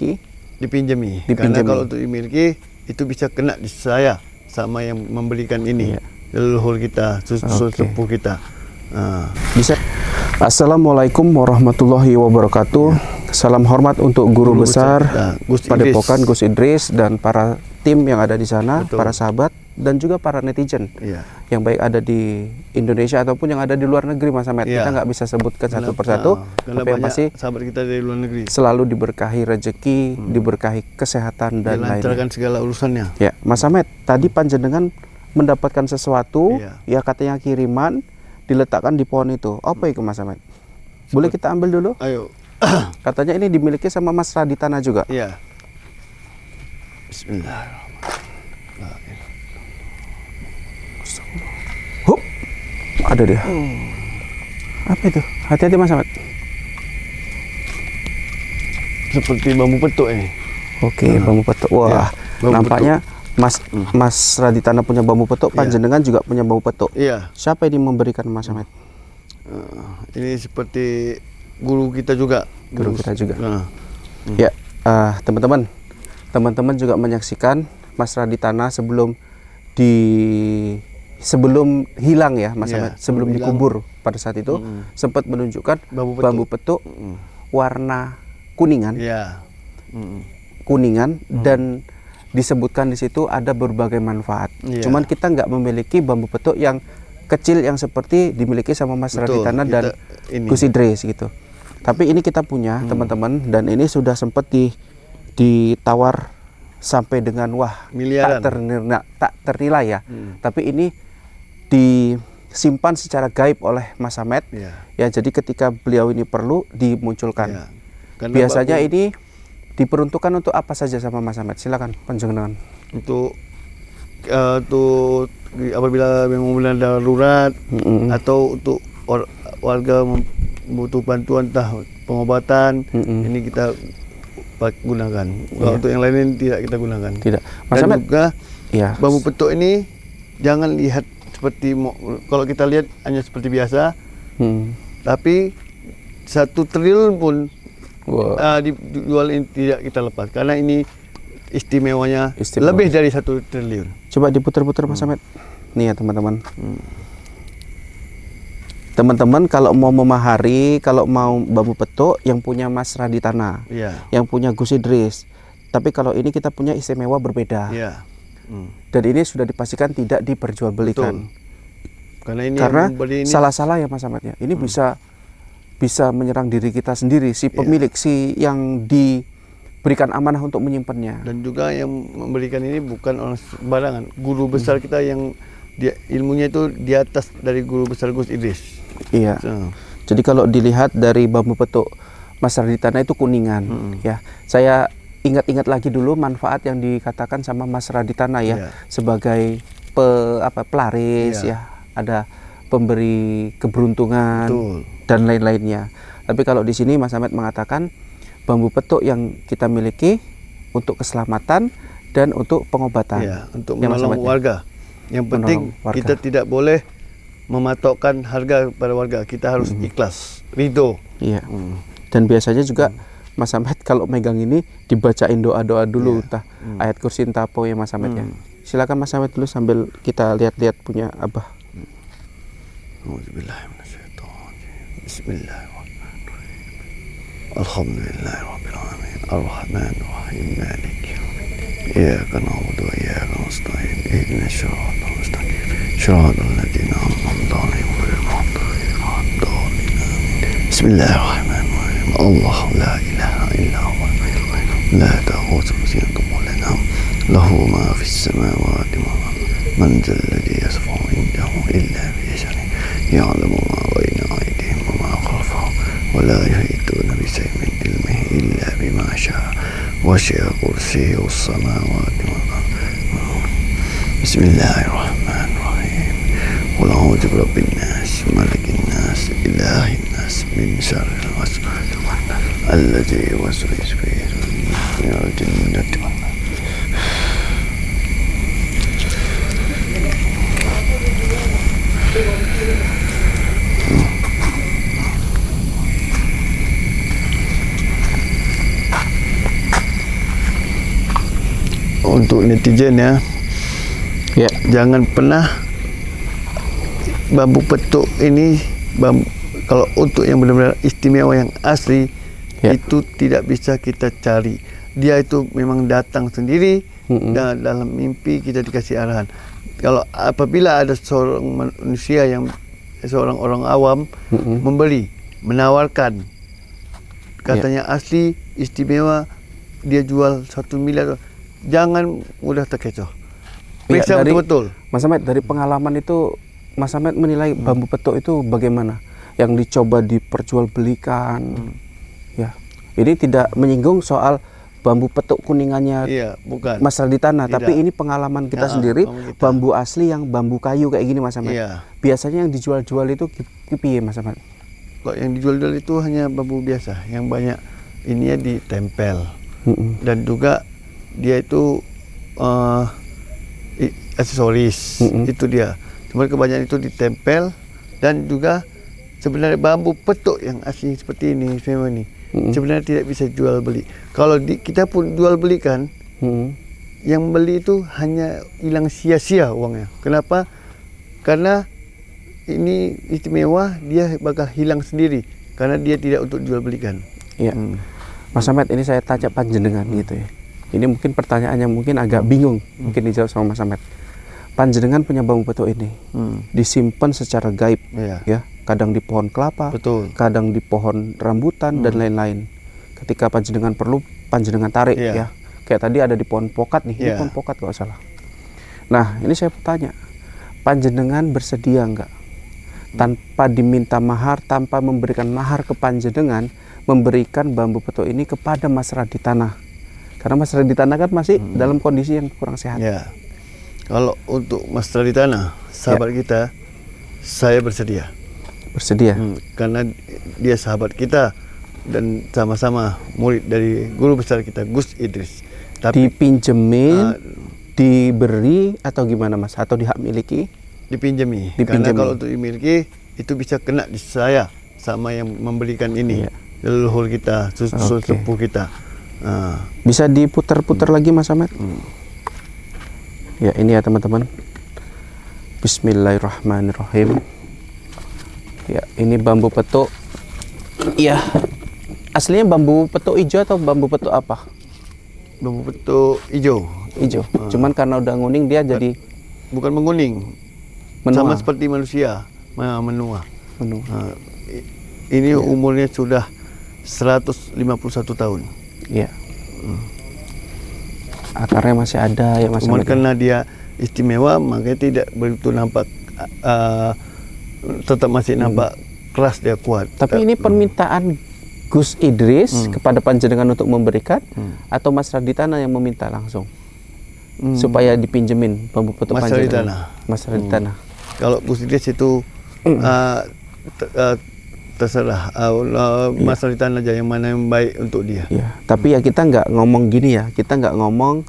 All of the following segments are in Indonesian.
dimiliki, dipinjami. Karena kalau untuk dimiliki itu bisa kena di saya sama yang memberikan ini. Leluhur kita, sepuh kita. Bisa. Assalamualaikum warahmatullahi wabarakatuh. Salam hormat untuk guru besar Padepokan Gus Idris dan para tim yang ada di sana, para sahabat dan juga para netizen yang baik ada di Indonesia ataupun yang ada di luar negeri, Mas Ahmed. Kita nggak bisa sebutkan satu persatu, tapi yang pasti sahabat kita dari luar negeri selalu diberkahi rezeki, diberkahi kesehatan dan lainnya. Dilancarkan segala urusannya. Ya, Mas Ahmed, tadi panjenengan mendapatkan sesuatu, ya katanya kiriman, diletakkan di pohon itu. Apa itu, Mas Ahmed? Boleh kita ambil dulu? Ayo. Katanya ini dimiliki sama Mas Raditana juga. Iya. Bismillahirrahmanirrahim. Hup, ada dia. Apa itu? Hati-hati, Mas Ahmed. Seperti bambu petuk ini. Oke, bambu petuk. Wah, nampaknya Mas Raditana punya bambu petuk, panjenengan juga punya bambu petuk. Iya. Siapa ini memberikan, Mas Ahmed? Ini seperti guru kita juga. Guru kita juga. Ya, teman-teman juga menyaksikan Mas Raditana sebelum hilang ya, Mas Ahmed, sebelum dikubur pada saat itu sempat menunjukkan bambu petuk warna kuningan. Kuningan dan disebutkan di situ ada berbagai manfaat. Cuman kita nggak memiliki bambu petuk yang kecil yang seperti dimiliki sama Mas Raditana dan Gus Idris gitu. Tapi ini kita punya, teman-teman, dan ini sudah sempat ditawar sampai dengan miliaran. tak ternilai ya. Tapi ini disimpan secara gaib oleh Mas Ahmed. Ya, jadi ketika beliau ini perlu dimunculkan. Biasanya ini diperuntukkan untuk apa saja sama Mas Ahmed? Silakan panjenengan. Untuk apabila memang darurat atau untuk warga butuh bantuan entah pengobatan, ini kita gunakan. Untuk yang lain tidak kita gunakan. Tidak. Mas Dan Ahmed, juga bambu petuk ini jangan lihat seperti kalau kita lihat hanya seperti biasa, tapi 1 triliun pun dijual ini tidak kita lepas karena ini istimewanya lebih dari 1 triliun. Coba diputar-putar, Mas Ahmed. Nih ya teman-teman. Teman-teman kalau mau memahari, kalau mau bambu petuk yang punya Mas Raditana, yang punya Gus Idris. Tapi kalau ini kita punya istimewa berbeda. Dan ini sudah dipastikan tidak diperjualbelikan. Karena salah-salah ya, Mas Ahmed ya. Ini bisa menyerang diri kita sendiri, si pemilik, si yang diberikan amanah untuk menyimpannya. Dan juga yang memberikan ini bukan orang sembarangan. Guru besar kita yang ilmunya itu di atas dari guru besar Gus Idris. Iya. Jadi kalau dilihat dari bambu petuk Mas Raditana itu kuningan, ya. Saya ingat-ingat lagi dulu manfaat yang dikatakan sama Mas Raditana ya, sebagai pelaris ya, ada pemberi keberuntungan dan lain-lainnya. Tapi kalau di sini Mas Ahmed mengatakan bambu petuk yang kita miliki untuk keselamatan dan untuk pengobatan. Untuk menolong warga. Yang penting kita tidak boleh mematokkan harga pada warga. Kita harus ikhlas, ridho. Iya. Dan biasanya juga Mas Ahmed kalau megang ini dibacain doa-doa dulu, entah ayat kursi entah apa ya Mas Ahmed ya. Silakan Mas Ahmed dulu sambil kita lihat-lihat punya Abah. Bismillahirrahmanirrahim. Alhamdulillahirabbil alamin. Arrahmanirrahim. Maliki yaumiddin. Iyyaka na'budu wa iyyaka nasta'in. Ihdinas siratal mustaqim. Shiratal ladzina an'amta 'alaihim ghairil maghdubi 'alaihim waladdallin. Bismillahirrahmanirrahim. Allahu la ilaha illa huwa al-hayyul qayyum. La ta'khudhuhu sinatun wa la nawm. Lahu ma fis samawati wa ma fil ardi. Man dhal ladzi yashfa'u 'indahu illa bi idhnihi. Ya'lamu ma bayna aydihim wa ma khalfahum. Wa la yuhituna bi shay'in min ilmihi illa bima sha'a. Wasi'a kursiyyuhu as-samawati wal ardi. Bismillahirrahmanirrahim. Qul a'udzu birabbin nas, malikin nas, ilahin nas, min syarril waswasil khannas, alladzi yuwaswisu fi suduril jinnati wan nas. untuk netizen ya, Ya. jangan pernah bambu petuk ini kalau untuk yang benar-benar istimewa yang asli Ya. itu tidak bisa kita cari. Dia itu memang datang sendiri dan dalam mimpi kita dikasih arahan. Kalau apabila ada seorang manusia yang seorang orang awam membeli, menawarkan katanya asli, istimewa, dia jual 1 miliar, jangan mudah terkecoh. Periksa betul-betul. Mas Ahmed, dari pengalaman itu Mas Ahmed menilai bambu petuk itu bagaimana? Yang dicoba diperjualbelikan. Ya. Ini tidak menyinggung soal bambu petuk kuningannya bukan Mas Raditana, Tidak. tapi ini pengalaman kita sendiri, bambu asli yang bambu kayu kayak gini Mas Ahmed. Biasanya yang dijual-jual itu piye Mas Ahmed? Kalau yang dijual-jual itu hanya bambu biasa, yang banyak ininya ditempel. Dan juga dia itu aksesoris, itu dia. Cuma kebanyakan itu ditempel, dan juga sebenarnya bambu petuk yang asli seperti ini, semua ini sebenarnya tidak bisa jual beli. Kalau kita pun jual belikan, yang beli itu hanya hilang sia-sia uangnya. Kenapa? Karena ini istimewa, dia bakal hilang sendiri karena dia tidak untuk jual belikan. Iya. Mas Ahmed, ini saya tanya panjenengan gitu ya. Ini mungkin pertanyaannya mungkin agak bingung, mungkin dijawab sama Mas Ahmed. Panjenengan punya bambu petuk ini disimpan secara gaib, ya. Kadang di pohon kelapa, kadang di pohon rambutan dan lain-lain. Ketika panjenengan perlu, panjenengan tarik, ya. Kayak tadi ada di pohon pokat nih, ini pohon pokat kalau salah. Nah, ini saya bertanya, panjenengan bersedia enggak tanpa diminta mahar, tanpa memberikan mahar ke panjenengan, memberikan bambu petuk ini kepada Mas Raditana? Karena Mas Raditana kan masih dalam kondisi yang kurang sehat. Ya. Kalau untuk Mas Raditana, sahabat kita, saya bersedia. Bersedia? Karena dia sahabat kita dan sama-sama murid dari guru besar kita, Gus Idris. Tapi dipinjemin, diberi atau gimana Mas? Atau dihak miliki? Dipinjami. Karena kalau untuk dimiliki itu bisa kena di saya sama yang memberikan ini. Leluhur kita, sepuh kita. Bisa diputar-putar lagi Mas Ahmed? Ya, ini ya teman-teman. Bismillahirrahmanirrahim. Ya, ini bambu petuk. Iya. Aslinya bambu petuk hijau atau bambu petuk apa? Bambu petuk hijau. Hijau. Cuman karena udah nguning dia jadi bukan menguning. Menua. Sama seperti manusia, menua. Ini umurnya sudah 151 tahun. Iya. Akarnya masih ada ya Mas. Cuman karena dia istimewa, makanya tidak begitu nampak, tetap masih nampak keras, dia kuat. Tapi ini permintaan Gus Idris kepada panjenengan untuk memberikan, atau Mas Raditana yang meminta langsung supaya dipinjemin bambu petuk panjenengan? Mas Raditana. Kalau Gus Idris itu terserah Mas Raditana aja yang mana yang baik untuk dia. Ya, tapi ya kita nggak ngomong gini ya, kita nggak ngomong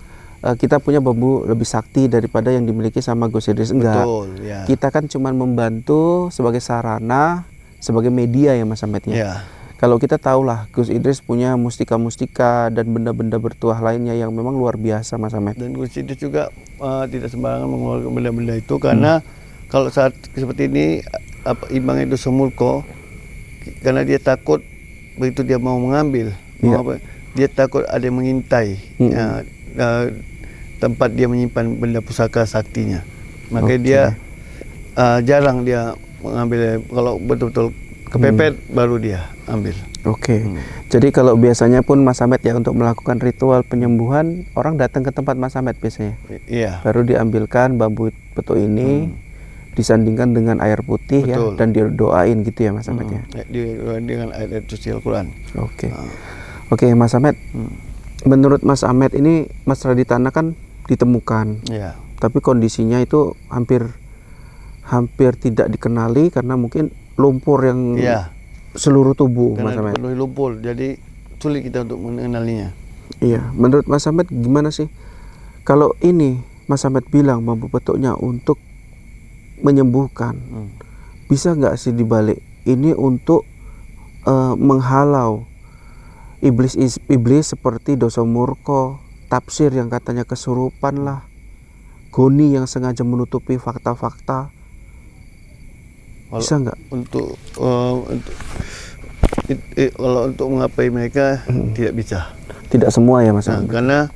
kita punya bambu lebih sakti daripada yang dimiliki sama Gus Idris, enggak. Betul, ya. Kita kan cuma membantu sebagai sarana, sebagai media ya Mas Ahmed ya. Ya. Kalau kita tahulah Gus Idris punya mustika-mustika dan benda-benda bertuah lainnya yang memang luar biasa Mas Ahmed. Dan Gus Idris juga tidak sembarangan mengeluarkan benda-benda itu, karena kalau saat seperti ini Ibang itu semulko, karena dia takut begitu dia mau mengambil, dia takut ada yang mengintai tempat dia menyimpan benda pusaka saktinya. Makanya dia jarang dia mengambil. Kalau betul-betul kepepet baru dia ambil. Jadi kalau biasanya pun Mas Ahmed ya untuk melakukan ritual penyembuhan, orang datang ke tempat Mas Ahmed biasanya. Iya. Baru diambilkan bambu petuk ini, disandingkan dengan air putih ya, dan didoain gitu ya Mas Ahmed ya. Dengan ayat suci Al-Quran. Oke Mas Ahmed. Menurut Mas Ahmed ini Mas Raditana kan ditemukan. Iya. Tapi kondisinya itu hampir tidak dikenali karena mungkin lumpur yang seluruh tubuh Mas Ahmed. Penuh lumpur, jadi sulit kita untuk mengenalinya. Iya, menurut Mas Ahmed gimana sih? Kalau ini Mas Ahmed bilang bambu petuknya untuk menyembuhkan, bisa nggak sih dibalik ini untuk menghalau iblis seperti dosa murko, tafsir yang katanya kesurupan lah, goni yang sengaja menutupi fakta-fakta. Bisa nggak? Kalau untuk mengapai mereka tidak bisa. Tidak semua ya Mas. Karena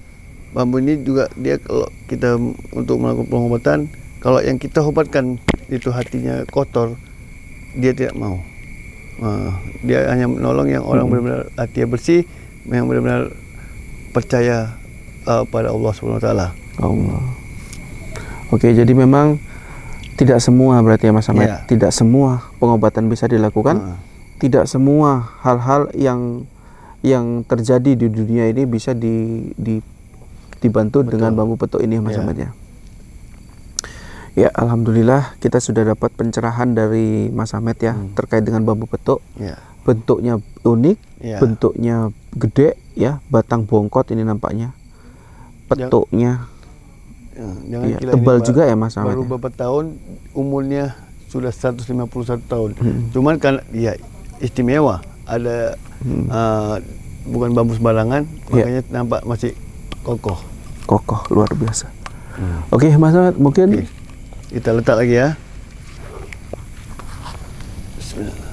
bambu ini juga dia kalau kita untuk melakukan pengobatan, kalau yang kita obatkan itu hatinya kotor, dia tidak mau. Dia hanya menolong yang orang benar-benar hatinya bersih, yang benar-benar percaya pada Allah Subhanahu Wa Taala. Allah. Oke, jadi memang tidak semua berarti ya Mas Ahmed. Yeah. Tidak semua pengobatan bisa dilakukan. Tidak semua hal-hal yang terjadi di dunia ini bisa dibantu dengan bambu petuk ini Mas Ahmed ya. Ya, alhamdulillah kita sudah dapat pencerahan dari Mas Ahmed ya terkait dengan bambu petuk. Bentuknya unik, bentuknya gede ya, batang bongkot ini nampaknya. Petuknya tebal juga ya Mas Ahmed. Baru beberapa tahun umurnya sudah 151 tahun. Cuman kan ya istimewa, ada bukan bambu sembarangan, makanya nampak masih kokoh. Kokoh luar biasa. Oke Mas Ahmed, mungkin kita letak lagi ya. Bismillah.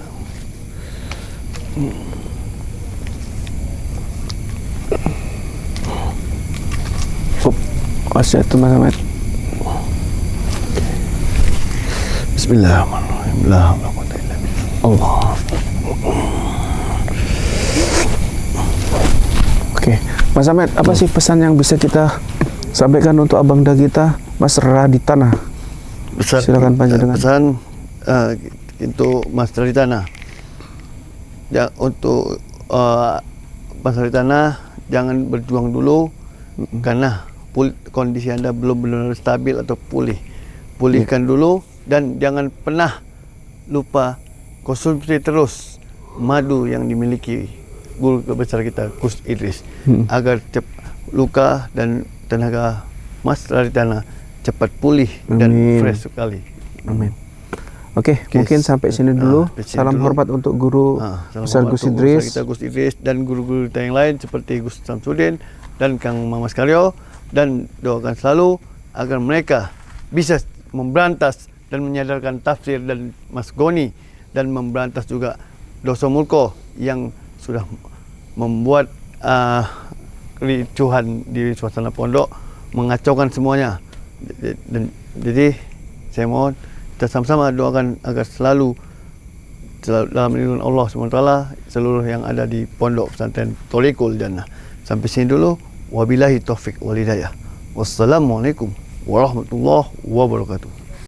Masya itu Mas Ahmed. Bismillahirrahmanirrahim. La haula wala quwwata illa billah. Allah. Oke, Mas Ahmed, apa sih pesan yang bisa kita sampaikan untuk abangda kita, Mas Raditana? Silakan panjenengan. Pesan untuk Mas Raditana. Ya, untuk Mas Raditana jangan berjuang dulu karena kondisi Anda belum benar-benar stabil atau pulih. Pulihkan dulu dan jangan pernah lupa konsumsi terus madu yang dimiliki guru besar kita Gus Idris agar luka dan tenaga Mas Raditana cepat pulih dan fresh sekali. Amin. Oke, mungkin sampai sini dulu. Salam hormat untuk guru besar Gus Idris. Kita Gus Idris dan guru-guru kita yang lain seperti Gus Samsudin dan Kang Mamas Karyo, dan doakan selalu agar mereka bisa memberantas dan menyadarkan tafsir dan Mas Goni dan memberantas juga dosa mulko yang sudah membuat kericuhan di suasana pondok, mengacaukan semuanya. Dan jadi saya mohon kita sama-sama doakan agar selalu dalam lindungan Allah SWT seluruh yang ada di pondok pesantren Thoriqul Jannah. Sampai sini dulu. Wabillahi taufik wal hidayah. Wassalamualaikum warahmatullahi wabarakatuh.